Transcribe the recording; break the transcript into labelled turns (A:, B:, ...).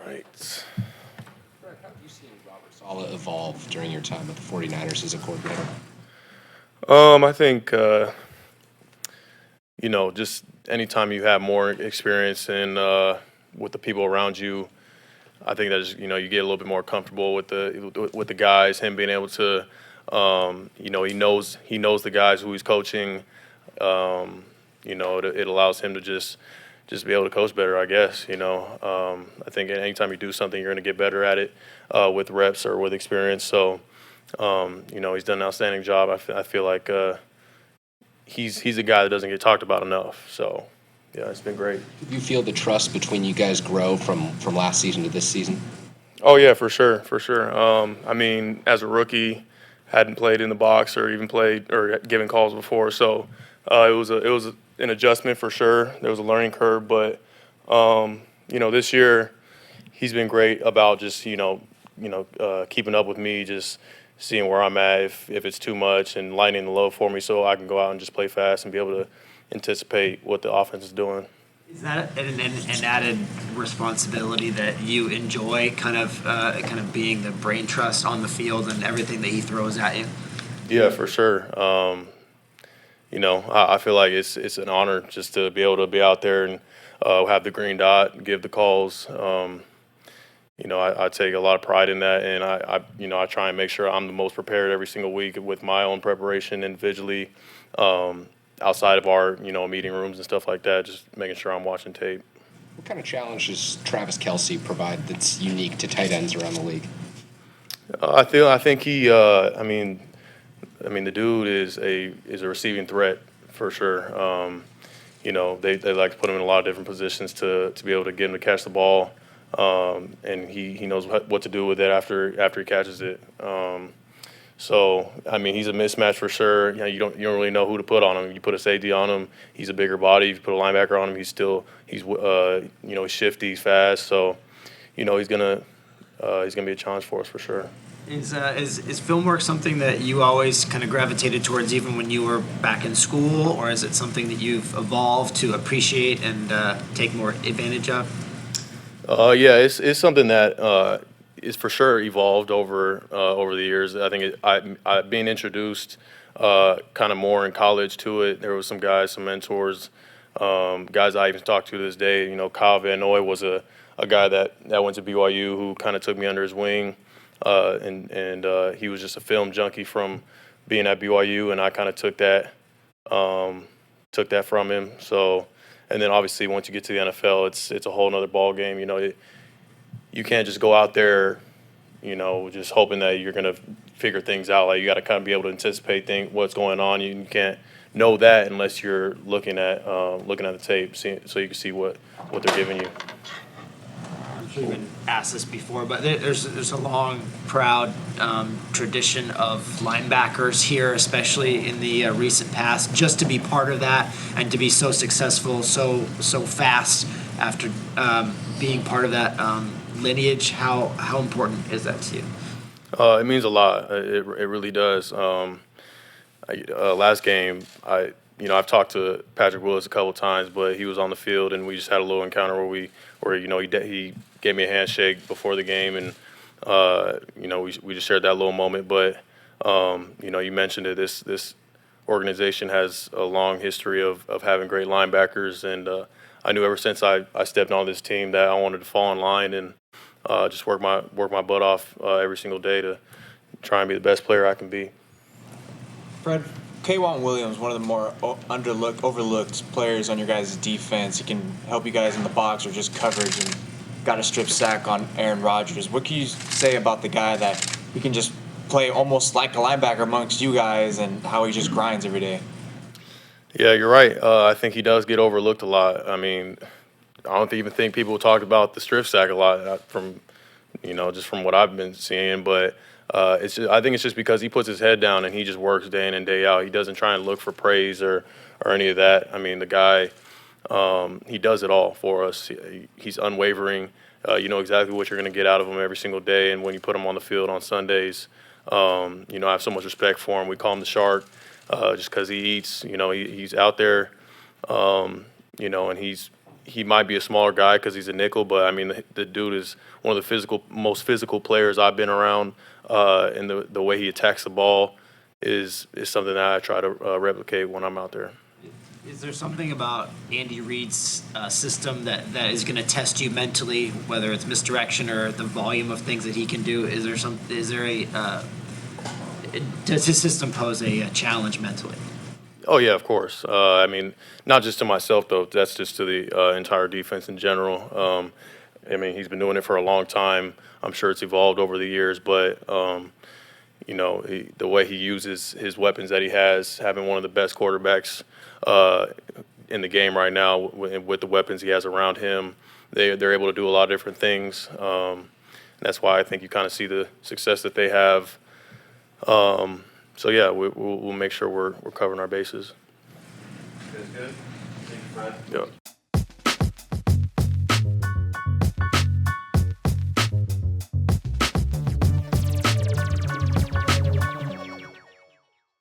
A: right.
B: Fred, how have you seen Robert Saleh evolve during your time with the 49ers as a coordinator?
A: I think just anytime you have more experience in with the people around you, I think that just, you get a little bit more comfortable with the guys. Him being able to, he knows the guys who he's coaching. It allows him to just be able to coach better, I guess. I think anytime you do something, you're going to get better at it with reps or with experience. So, he's done an outstanding job. I feel like he's a guy that doesn't get talked about enough. So, yeah, it's been great.
B: Do you feel the trust between you guys grow from last season to this season?
A: Oh yeah, for sure, for sure. I mean, as a rookie, hadn't played in the box or even played or given calls before, so it was an adjustment for sure. There was a learning curve, but this year he's been great about just keeping up with me, just seeing where I'm at, if it's too much, and lightening the load for me, so I can go out and just play fast and be able to anticipate what the offense is doing.
C: Is that an added responsibility that you enjoy, kind of being the brain trust on the field and everything that he throws at you?
A: Yeah, for sure. I feel like it's an honor just to be able to be out there and have the green dot, give the calls. I take a lot of pride in that, and I try and make sure I'm the most prepared every single week with my own preparation individually, outside of our meeting rooms and stuff like that. Just making sure I'm watching tape.
B: What kind of challenge does Travis Kelce provide that's unique to tight ends around the league?
A: I think he. The dude is a receiving threat for sure. They like to put him in a lot of different positions to be able to get him to catch the ball, and he knows what to do with it after he catches it. So he's a mismatch for sure. You don't really know who to put on him. You put a safety on him, he's a bigger body. If you put a linebacker on him, he's shifty, he's fast. So he's gonna be a challenge for us for sure.
C: Is film work something that you always kind of gravitated towards, even when you were back in school, or is it something that you've evolved to appreciate and take more advantage of?
A: Yeah, it's something that is for sure evolved over the years. I think I being introduced kind of more in college to it. There was some guys, some mentors, guys I even talk to this day. Kyle Van Noy was a guy that went to BYU who kind of took me under his wing, and he was just a film junkie from being at BYU, and I kind of took that from him. So. And then obviously once you get to the NFL, it's a whole nother ball game. You can't just go out there, just hoping that you're gonna figure things out. Like you got to kind of be able to anticipate what's going on. You can't know that unless you're looking at the tape, so you can see what they're giving you.
C: I'm sure you've been asked this before, but there's a long, proud tradition of linebackers here, especially in the recent past. Just to be part of that and to be so successful, so fast after being part of that lineage, how important is that to you?
A: It means a lot. It really does. Last game, I've talked to Patrick Willis a couple times, but he was on the field and we just had a little encounter where he gave me a handshake before the game, and we just shared that little moment. But you mentioned it. This organization has a long history of having great linebackers, and I knew ever since I stepped on this team that I wanted to fall in line and just work my butt off every single day to try and be the best player I can be.
D: Fred, K'Wan Williams, one of the more overlooked players on your guys' defense. He can help you guys in the box or just coverage, and got a strip sack on Aaron Rodgers. What can you say about the guy that he can just play almost like a linebacker amongst you guys, and how he just grinds every day?
A: Yeah, you're right. I think he does get overlooked a lot. I don't even think people talk about the strip sack a lot from just from what I've been seeing. But I think it's just because he puts his head down and he just works day in and day out. He doesn't try and look for praise or any of that. The guy, he does it all for us. He's unwavering. You know exactly what you're going to get out of him every single day. And when you put him on the field on Sundays, I have so much respect for him. We call him the Shark, just because he eats. He's out there, and he might be a smaller guy because he's a nickel, but I mean the dude is one of the most physical players I've been around, and the way he attacks the ball is something that I try to replicate when I'm out there.
C: Is there something about Andy Reid's system that is going to test you mentally, whether it's misdirection or the volume of things that he can do? Does his system pose a challenge mentally?
A: Oh yeah, of course. I mean, not just to myself though. That's just to the entire defense in general. I mean, he's been doing it for a long time. I'm sure it's evolved over the years, but the way he uses his weapons that he has, having one of the best quarterbacks in the game right now, with the weapons he has around him, they're able to do a lot of different things. That's why I think you kind of see the success that they have. So yeah, we'll make sure we're covering our bases.
E: Good. Thank you, Fred.
A: Yeah.